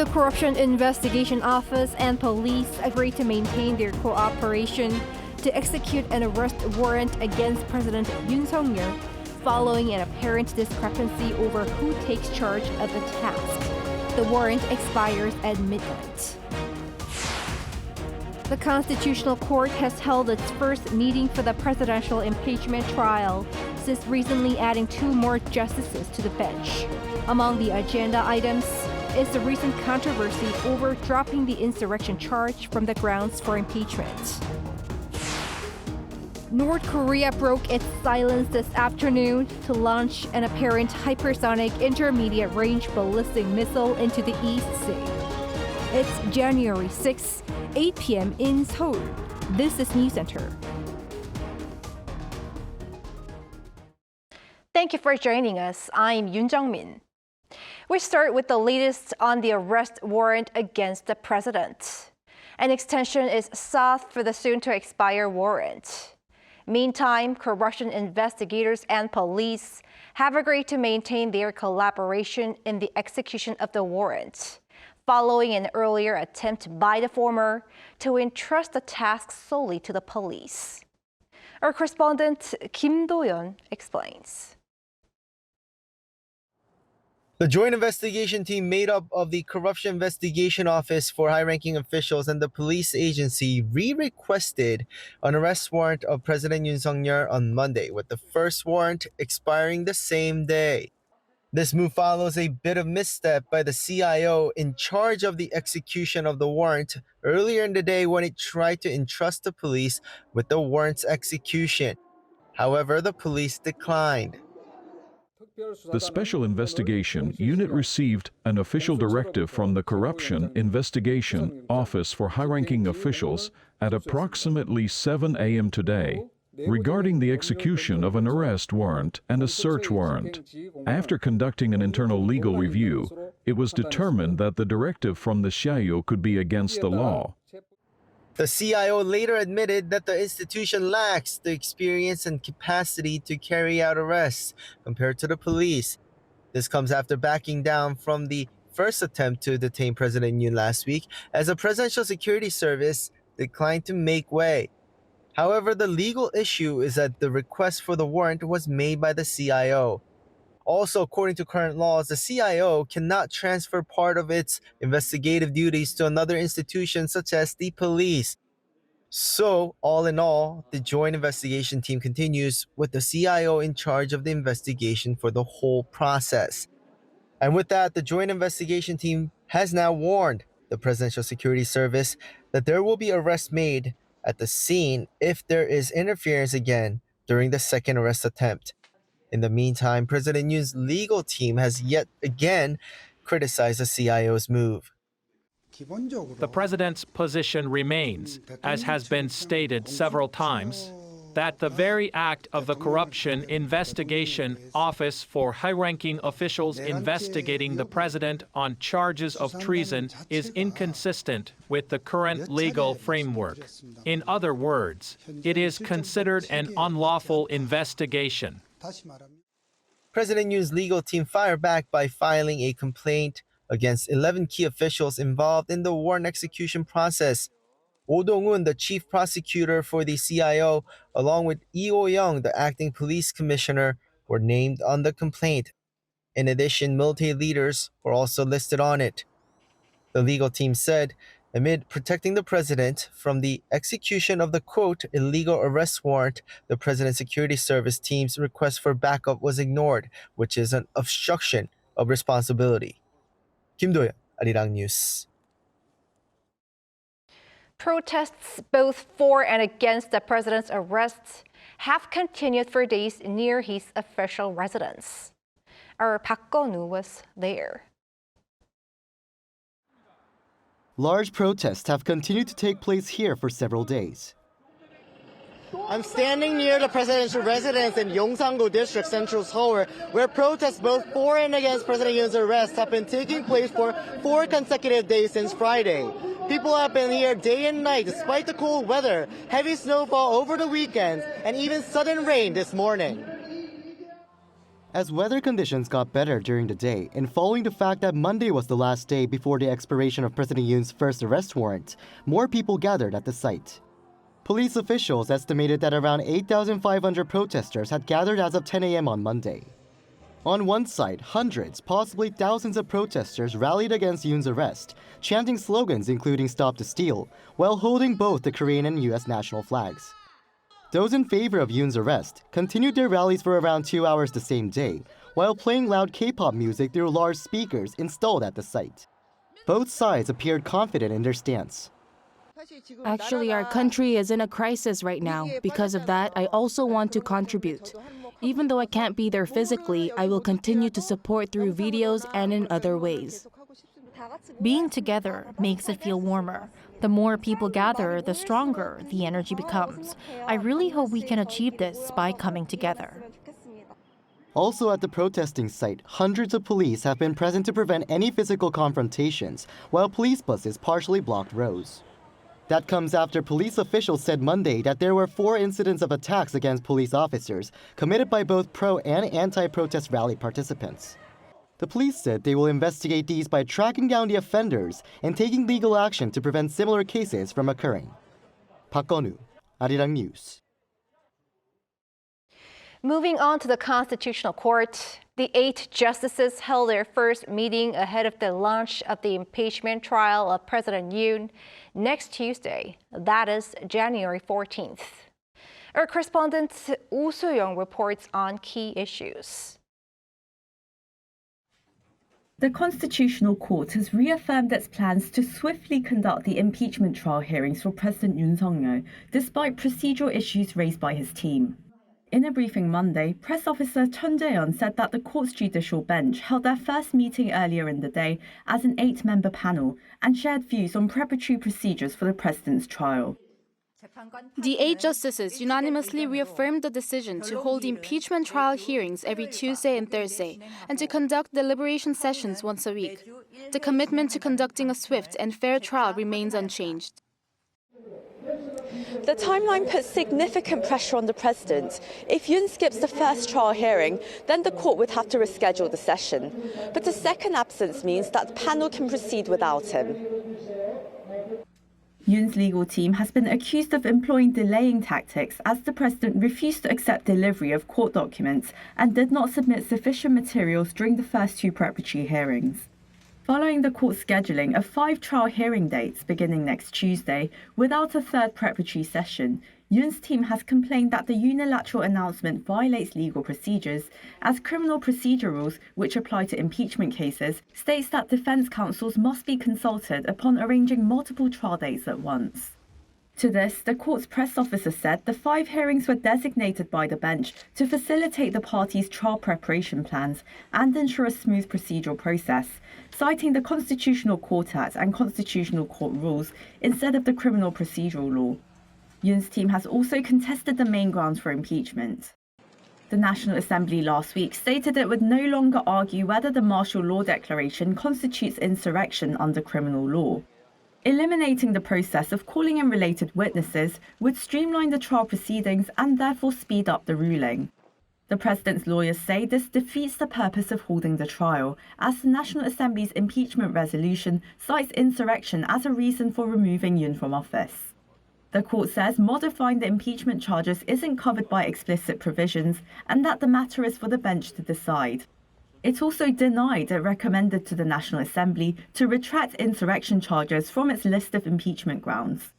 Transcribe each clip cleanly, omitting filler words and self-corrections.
The Corruption Investigation Office and police agreed to maintain their cooperation to execute an arrest warrant against President Yoon following an apparent discrepancy over who takes charge of the task. The warrant expires at midnight. The Constitutional Court has held its first meeting for the presidential impeachment trial since recently adding 2 more justices to the bench. Among the agenda items is the recent controversy over dropping the insurrection charge from the grounds for impeachment. North Korea broke its silence this afternoon to launch an apparent hypersonic intermediate-range ballistic missile into the East Sea. It's January 6, 8 p.m. in Seoul. This is Newscenter. Thank you for joining us. I'm Yoon Jung-min. We start with the latest on the arrest warrant against the president. An extension is sought for the soon-to-expire warrant. Meantime, corruption investigators and police have agreed to maintain their collaboration in the execution of the warrant, following an earlier attempt by the former to entrust the task solely to the police. Our correspondent Kim Do-yeon explains. The joint investigation team made up of the Corruption Investigation Office for high-ranking officials and the police agency re-requested an arrest warrant of President Yoon on Monday, with the first warrant expiring the same day. This move follows a bit of misstep by the CIO in charge of the execution of the warrant earlier in the day when it tried to entrust the police with the warrant's execution. However, the police declined. The Special Investigation Unit received an official directive from the Corruption Investigation Office for high-ranking officials at approximately 7 a.m. today regarding the execution of an arrest warrant and a search warrant. After conducting an internal legal review, it was determined that the directive from the CIO could be against the law. The CIO later admitted that the institution lacks the experience and capacity to carry out arrests compared to the police. This comes after backing down from the first attempt to detain President Yoon last week, as the Presidential Security Service declined to make way. However, the legal issue is that the request for the warrant was made by the CIO. Also, according to current laws, the CIO cannot transfer part of its investigative duties to another institution such as the police. So, all in all, the joint investigation team continues with the CIO in charge of the investigation for the whole process. And with that, the joint investigation team has now warned the Presidential Security Service that there will be arrests made at the scene if there is interference again during the second arrest attempt. In the meantime, President Yoon's legal team has yet again criticized the CIO's move. The president's position remains, as has been stated several times, that the very act of the Corruption Investigation Office for high-ranking officials investigating the president on charges of treason is inconsistent with the current legal framework. In other words, it is considered an unlawful investigation. President Yoon's legal team fired back by filing a complaint against 11 key officials involved in the warrant execution process. Oh Dong-un, the chief prosecutor for the CIO, along with Lee Oh-young, the acting police commissioner, were named on the complaint. In addition, military leaders were also listed on it. The legal team said, amid protecting the president from the execution of the, quote, illegal arrest warrant, the President's Security Service team's request for backup was ignored, which is an obstruction of responsibility. Kim Do-yeon, Arirang News. Protests both for and against the president's arrests have continued for days near his official residence. Our Park Go-nu was there. Large protests have continued to take place here for several days. I'm standing near the presidential residence in Yongsan-gu District, Central Seoul, where protests both for and against President Yoon's arrest have been taking place for 4 consecutive days since Friday. People have been here day and night despite the cold weather, heavy snowfall over the weekend, and even sudden rain this morning. As weather conditions got better during the day, and following the fact that Monday was the last day before the expiration of President Yoon's first arrest warrant, more people gathered at the site. Police officials estimated that around 8,500 protesters had gathered as of 10 a.m. on Monday. On one side, hundreds, possibly thousands of protesters rallied against Yoon's arrest, chanting slogans including "Stop the Steal," while holding both the Korean and U.S. national flags. Those in favor of Yoon's arrest continued their rallies for around 2 hours the same day, while playing loud K-pop music through large speakers installed at the site. Both sides appeared confident in their stance. Actually, our country is in a crisis right now. Because of that, I also want to contribute. Even though I can't be there physically, I will continue to support through videos and in other ways. Being together makes it feel warmer. The more people gather, the stronger the energy becomes. I really hope we can achieve this by coming together. Also at the protesting site, hundreds of police have been present to prevent any physical confrontations, while police buses partially blocked roads. That comes after police officials said Monday that there were 4 incidents of attacks against police officers committed by both pro- and anti-protest rally participants. The police said they will investigate these by tracking down the offenders and taking legal action to prevent similar cases from occurring. Park Gun-woo, Arirang News. Moving on to the Constitutional Court, the 8 justices held their first meeting ahead of the launch of the impeachment trial of President Yoon next Tuesday, that is January 14th. Our correspondent Oh Soo-young reports on key issues. The Constitutional Court has reaffirmed its plans to swiftly conduct the impeachment trial hearings for President Yoon, despite procedural issues raised by his team. In a briefing Monday, Press Officer Chun Jae-yeon said that the court's judicial bench held their first meeting earlier in the day as an 8-member panel and shared views on preparatory procedures for the president's trial. The 8 justices unanimously reaffirmed the decision to hold impeachment trial hearings every Tuesday and Thursday and to conduct deliberation sessions once a week. The commitment to conducting a swift and fair trial remains unchanged. The timeline puts significant pressure on the president. If Yoon skips the first trial hearing, then the court would have to reschedule the session. But a second absence means that the panel can proceed without him. Yoon's legal team has been accused of employing delaying tactics as the president refused to accept delivery of court documents and did not submit sufficient materials during the first 2 preparatory hearings. Following the court's scheduling of 5 trial hearing dates beginning next Tuesday, without a third preparatory session, Yoon's team has complained that the unilateral announcement violates legal procedures, as criminal procedure rules, which apply to impeachment cases, states that defense counsels must be consulted upon arranging multiple trial dates at once. To this, the court's press officer said the 5 hearings were designated by the bench to facilitate the parties' trial preparation plans and ensure a smooth procedural process, citing the Constitutional Court Act and Constitutional Court rules instead of the criminal procedural law. Yoon's team has also contested the main grounds for impeachment. The National Assembly last week stated it would no longer argue whether the martial law declaration constitutes insurrection under criminal law. Eliminating the process of calling in related witnesses would streamline the trial proceedings and therefore speed up the ruling. The president's lawyers say this defeats the purpose of holding the trial, as the National Assembly's impeachment resolution cites insurrection as a reason for removing Yoon from office. The court says modifying the impeachment charges isn't covered by explicit provisions and that the matter is for the bench to decide. It also denied it recommended to the National Assembly to retract insurrection charges from its list of impeachment grounds.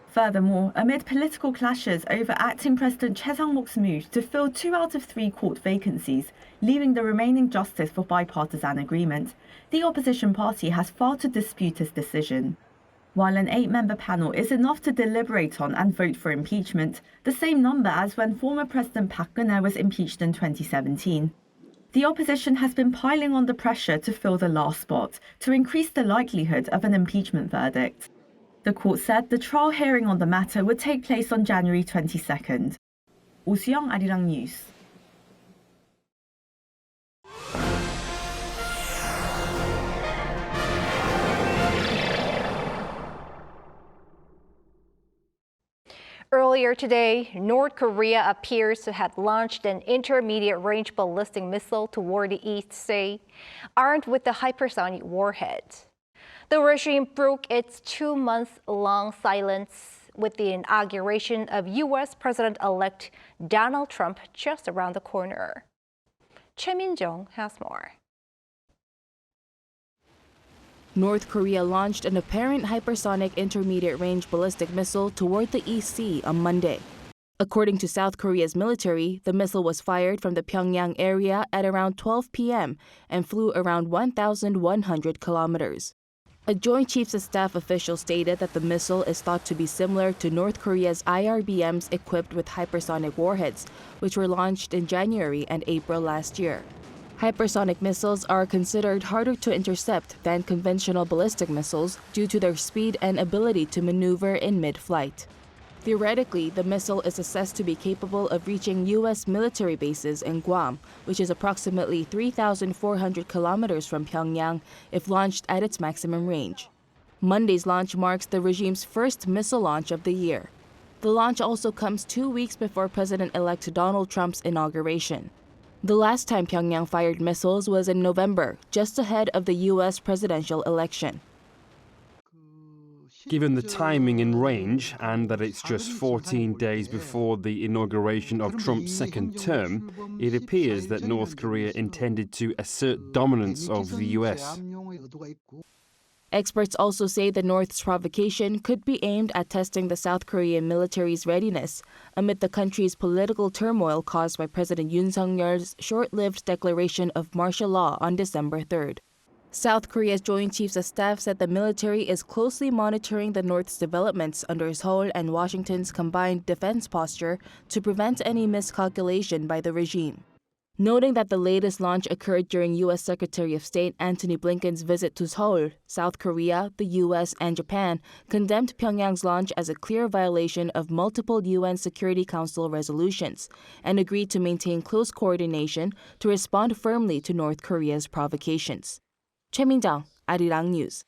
Furthermore, amid political clashes over acting President Choi Sang-mok's move to fill 2 out of 3 court vacancies, leaving the remaining justice for bipartisan agreement, the opposition party has filed to dispute his decision. While an 8-member panel is enough to deliberate on and vote for impeachment, the same number as when former President Park Geun-hye was impeached in 2017, the opposition has been piling on the pressure to fill the last spot to increase the likelihood of an impeachment verdict. The court said the trial hearing on the matter would take place on January 22nd. Oh Soo-young, Arirang News. Earlier Earlier today, North Korea appears to have launched an intermediate-range ballistic missile toward the East Sea, armed with the hypersonic warhead. The regime broke its 2-month-long silence with the inauguration of U.S. President-elect Donald Trump just around the corner. Choi Min-jung has more. North Korea launched an apparent hypersonic intermediate-range ballistic missile toward the East Sea on Monday. According to South Korea's military, the missile was fired from the Pyongyang area at around 12 p.m. and flew around 1,100 kilometers. A Joint Chiefs of Staff official stated that the missile is thought to be similar to North Korea's IRBMs equipped with hypersonic warheads, which were launched in January and April last year. Hypersonic missiles are considered harder to intercept than conventional ballistic missiles due to their speed and ability to maneuver in mid-flight. Theoretically, the missile is assessed to be capable of reaching U.S. military bases in Guam, which is approximately 3,400 kilometers from Pyongyang, if launched at its maximum range. Monday's launch marks the regime's first missile launch of the year. The launch also comes 2 weeks before President-elect Donald Trump's inauguration. The last time Pyongyang fired missiles was in November, just ahead of the U.S. presidential election. Given the timing and range, and that it's just 14 days before the inauguration of Trump's second term, it appears that North Korea intended to assert dominance of the U.S. Experts also say the North's provocation could be aimed at testing the South Korean military's readiness amid the country's political turmoil caused by President Yoon's short-lived declaration of martial law on December 3rd. South Korea's Joint Chiefs of Staff said the military is closely monitoring the North's developments under Seoul and Washington's combined defense posture to prevent any miscalculation by the regime. Noting that the latest launch occurred during U.S. Secretary of State Antony Blinken's visit to Seoul, South Korea, the U.S., and Japan condemned Pyongyang's launch as a clear violation of multiple UN Security Council resolutions and agreed to maintain close coordination to respond firmly to North Korea's provocations. Choi Min-jung, Arirang News.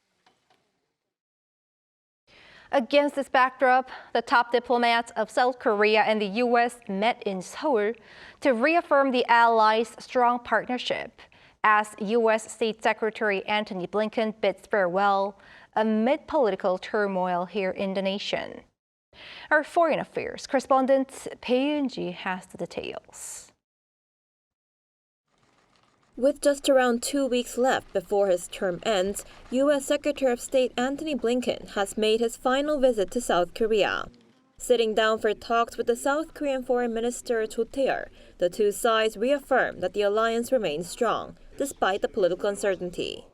Against this backdrop, the top diplomats of South Korea and the U.S. met in Seoul to reaffirm the allies' strong partnership as U.S. State Secretary Antony Blinken bids farewell amid political turmoil here in the nation. Our foreign affairs correspondent Bae Eun-ji has the details. With just around 2 weeks left before his term ends, U.S. Secretary of State Antony Blinken has made his final visit to South Korea. Sitting down for talks with the South Korean Foreign Minister Jeju Air, the two sides reaffirmed that the alliance remains strong, despite the political uncertainty.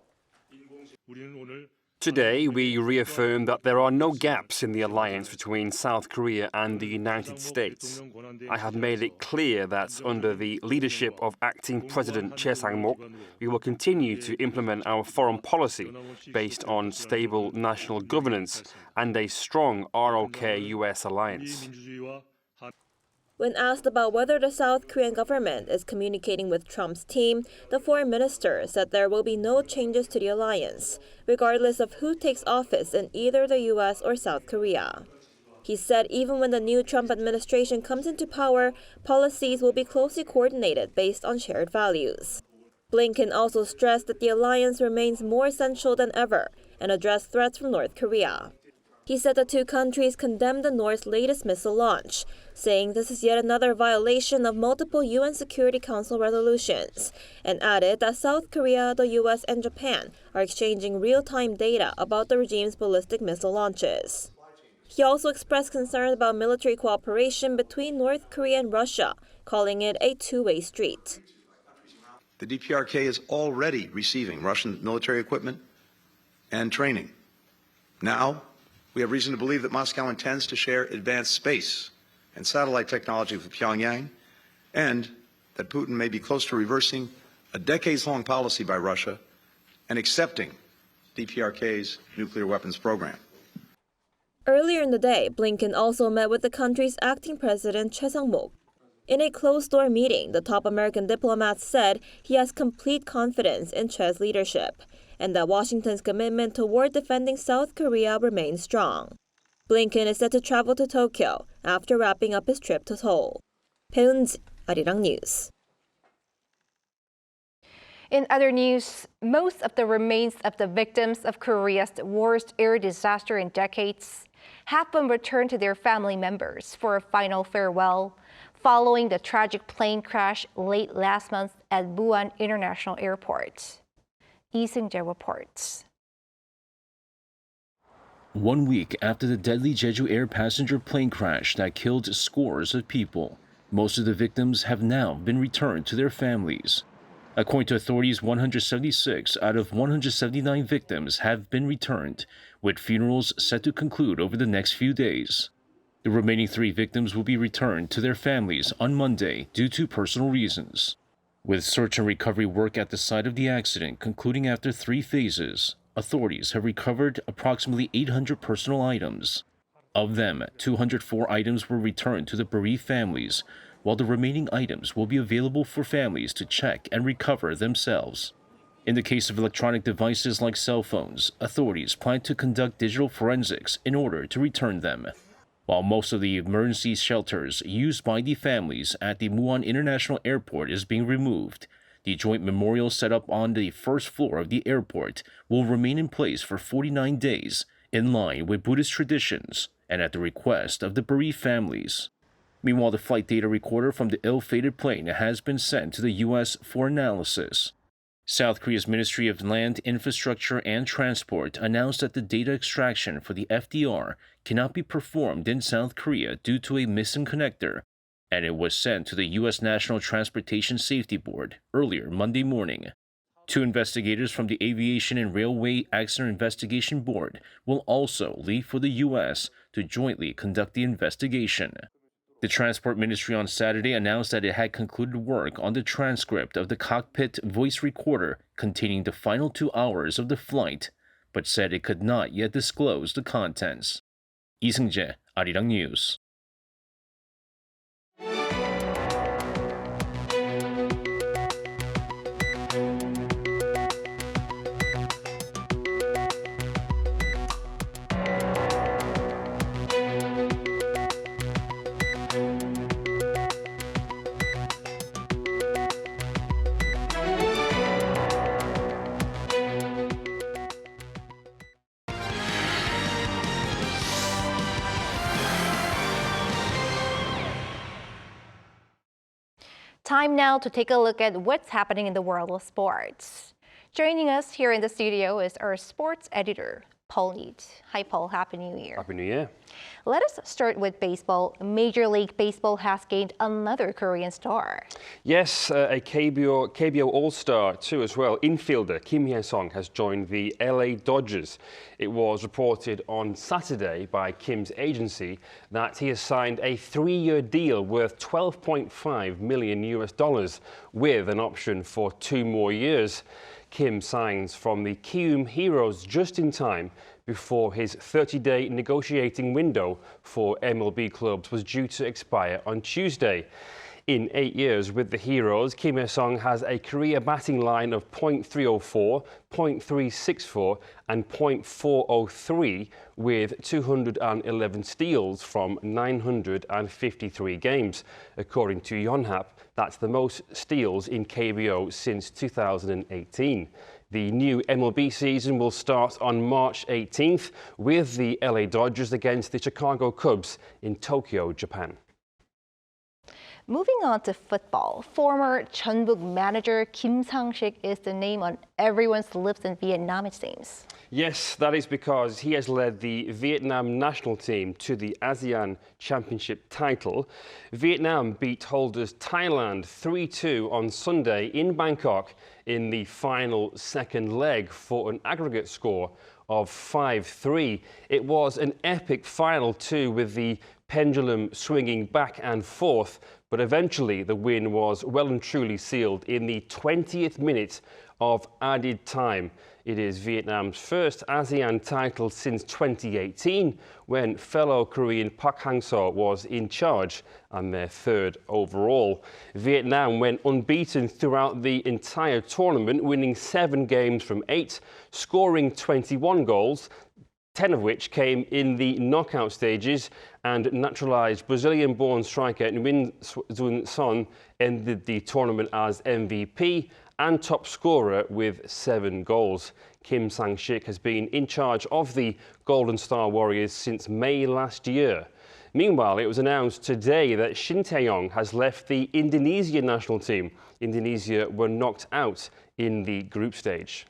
Today, we reaffirm that there are no gaps in the alliance between South Korea and the United States. I have made it clear that under the leadership of Acting President Choi Sang-mok, we will continue to implement our foreign policy based on stable national governance and a strong ROK-US alliance. When asked about whether the South Korean government is communicating with Trump's team, the foreign minister said there will be no changes to the alliance, regardless of who takes office in either the U.S. or South Korea. He said even when the new Trump administration comes into power, policies will be closely coordinated based on shared values. Blinken also stressed that the alliance remains more essential than ever and addressed threats from North Korea. He said the two countries condemned the North's latest missile launch, saying this is yet another violation of multiple UN Security Council resolutions, and added that South Korea, the US, and Japan are exchanging real-time data about the regime's ballistic missile launches. He also expressed concerns about military cooperation between North Korea and Russia, calling it a two-way street. The DPRK is already receiving Russian military equipment and training. Now, we have reason to believe that Moscow intends to share advanced space and satellite technology with Pyongyang, and that Putin may be close to reversing a decades-long policy by Russia and accepting DPRK's nuclear weapons program. Earlier in the day, Blinken also met with the country's acting president, Choi Sang-mok. In a closed-door meeting, the top American diplomat said he has complete confidence in Choi's leadership and that Washington's commitment toward defending South Korea remains strong. Blinken is set to travel to Tokyo after wrapping up his trip to Seoul. 배은지, Arirang News. In other news, most of the remains of the victims of Korea's worst air disaster in decades have been returned to their family members for a final farewell following the tragic plane crash late last month at Busan International Airport. Lee Seung-jae reports. 1 week after the deadly Jeju Air passenger plane crash that killed scores of people, most of the victims have now been returned to their families. According to authorities, 176 out of 179 victims have been returned, with funerals set to conclude over the next few days. The remaining 3 victims will be returned to their families on Monday due to personal reasons. With search and recovery work at the site of the accident concluding after 3 phases, authorities have recovered approximately 800 personal items. Of them, 204 items were returned to the bereaved families, while the remaining items will be available for families to check and recover themselves. In the case of electronic devices like cell phones, authorities plan to conduct digital forensics in order to return them. While most of the emergency shelters used by the families at the Busan International Airport is being removed, the joint memorial set up on the first floor of the airport will remain in place for 49 days, in line with Buddhist traditions and at the request of the bereaved families. Meanwhile, the flight data recorder from the ill-fated plane has been sent to the U.S. for analysis. South Korea's Ministry of Land, Infrastructure and Transport announced that the data extraction for the FDR cannot be performed in South Korea due to a missing connector, and it was sent to the U.S. National Transportation Safety Board earlier Monday morning. 2 investigators from the Aviation and Railway Accident Investigation Board will also leave for the U.S. to jointly conduct the investigation. The Transport Ministry on Saturday announced that it had concluded work on the transcript of the cockpit voice recorder containing the final 2 hours of the flight, but said it could not yet disclose the contents. Lee Seung-jae, Arirang News. Time now to take a look at what's happening in the world of sports. Joining us here in the studio is our sports editor, Paul Neat. Hi, Paul. Happy New Year. Happy New Year. Let us start with baseball. Major League Baseball has gained another Korean star. Yes, a KBO All-Star too as well. Infielder Kim Hye-seong has joined the LA Dodgers. It was reported on Saturday by Kim's agency that he has signed a 3-year deal worth $12.5 million with an option for 2 more years. Kim signs from the Kium Heroes just in time before his 30-day negotiating window for MLB clubs was due to expire on Tuesday. In 8 years with the Heroes, Kim Hye-seong has a career batting line of .304, .364 and .403 with 211 steals from 953 games. According to Yonhap, that's the most steals in KBO since 2018. The new MLB season will start on March 18th with the LA Dodgers against the Chicago Cubs in Tokyo, Japan. Moving on to football, former Jeonbuk manager Kim Sang-sik is the name on everyone's lips in Vietnam, it seems. Yes, that is because he has led the Vietnam national team to the ASEAN Championship title. Vietnam beat holders Thailand 3-2 on Sunday in Bangkok in the final second leg for an aggregate score of 5-3. It was an epic final too, with the pendulum swinging back and forth, but eventually the win was well and truly sealed in the 20th minute of added time. It is Vietnam's first ASEAN title since 2018, when fellow Korean Park Hang-seo was in charge, and their 3rd overall. Vietnam went unbeaten throughout the entire tournament, winning 7 games from 8, scoring 21 goals. 10 of which came in the knockout stages, and naturalized Brazilian-born striker Min Son ended the tournament as MVP and top scorer with 7 goals. Kim Sang-sik has been in charge of the Golden Star Warriors since May last year. Meanwhile, it was announced today that Shin Tae-yong has left the Indonesian national team. Indonesia were knocked out in the group stage.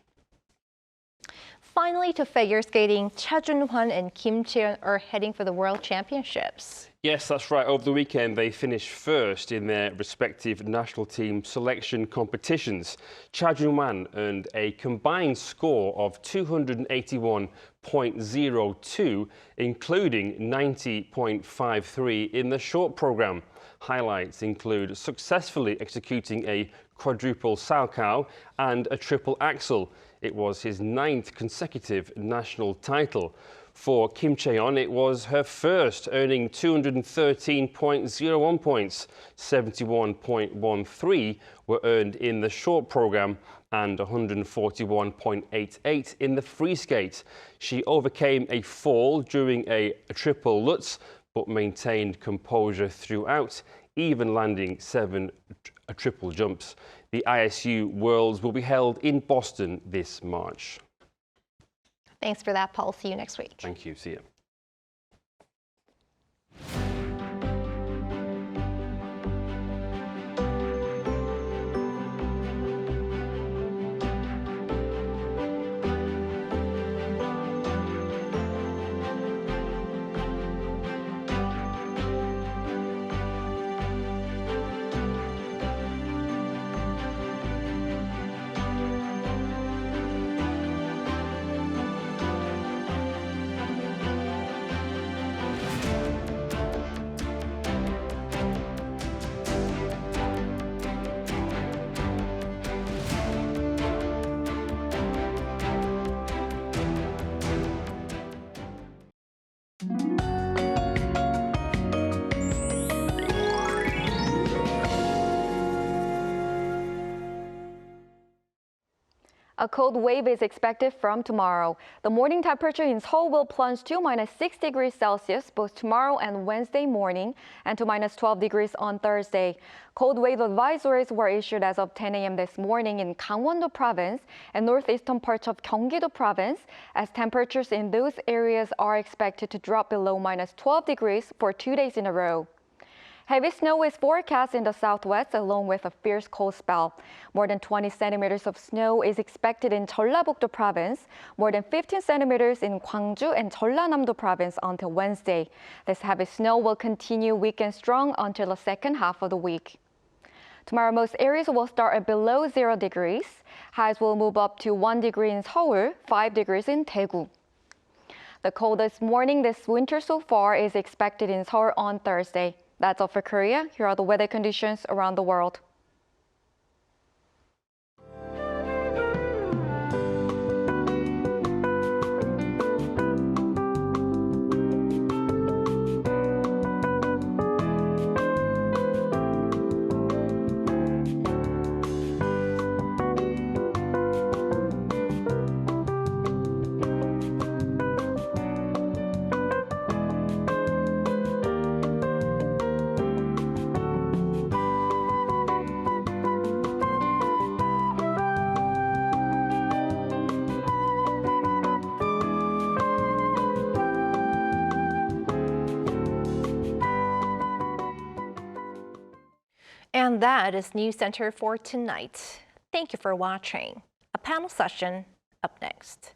Finally, to figure skating, Cha Jun-hwan and Kim Hye-seong are heading for the World Championships. Yes, that's right. Over the weekend, they finished first in their respective national team selection competitions. Cha Jun-hwan earned a combined score of 281.02, including 90.53 in the short program. Highlights include successfully executing a quadruple salchow and a triple axel. It was his 9th consecutive national title. For Kim Hye-seong, it was her first, earning 213.01 points. 71.13 were earned in the short program and 141.88 in the free skate. She overcame a fall during a triple Lutz, but maintained composure throughout, even landing 7 triple jumps. The ISU Worlds will be held in Boston this March. Thanks for that, Paul. See you next week. Thank you. See you. A cold wave is expected from tomorrow. The morning temperature in Seoul will plunge to -6 degrees Celsius both tomorrow and Wednesday morning, and to -12 degrees on Thursday. Cold wave advisories were issued as of 10 a.m. this morning in Gangwon-do province and northeastern parts of Gyeonggi-do province, as temperatures in those areas are expected to drop below -12 degrees for 2 days in a row. Heavy snow is forecast in the southwest along with a fierce cold spell. More than 20 centimeters of snow is expected in Jeolla-do province, more than 15 centimeters in Gwangju and Jeollanam-do province until Wednesday. This heavy snow will continue weak and strong until the second half of the week. Tomorrow, most areas will start at below 0 degrees. Highs will move up to 1 degree in Seoul, 5 degrees in Daegu. The coldest morning this winter so far is expected in Seoul on Thursday. That's all for Korea. Here are the weather conditions around the world. And that is Newscenter for tonight. Thank you for watching. A panel session up next.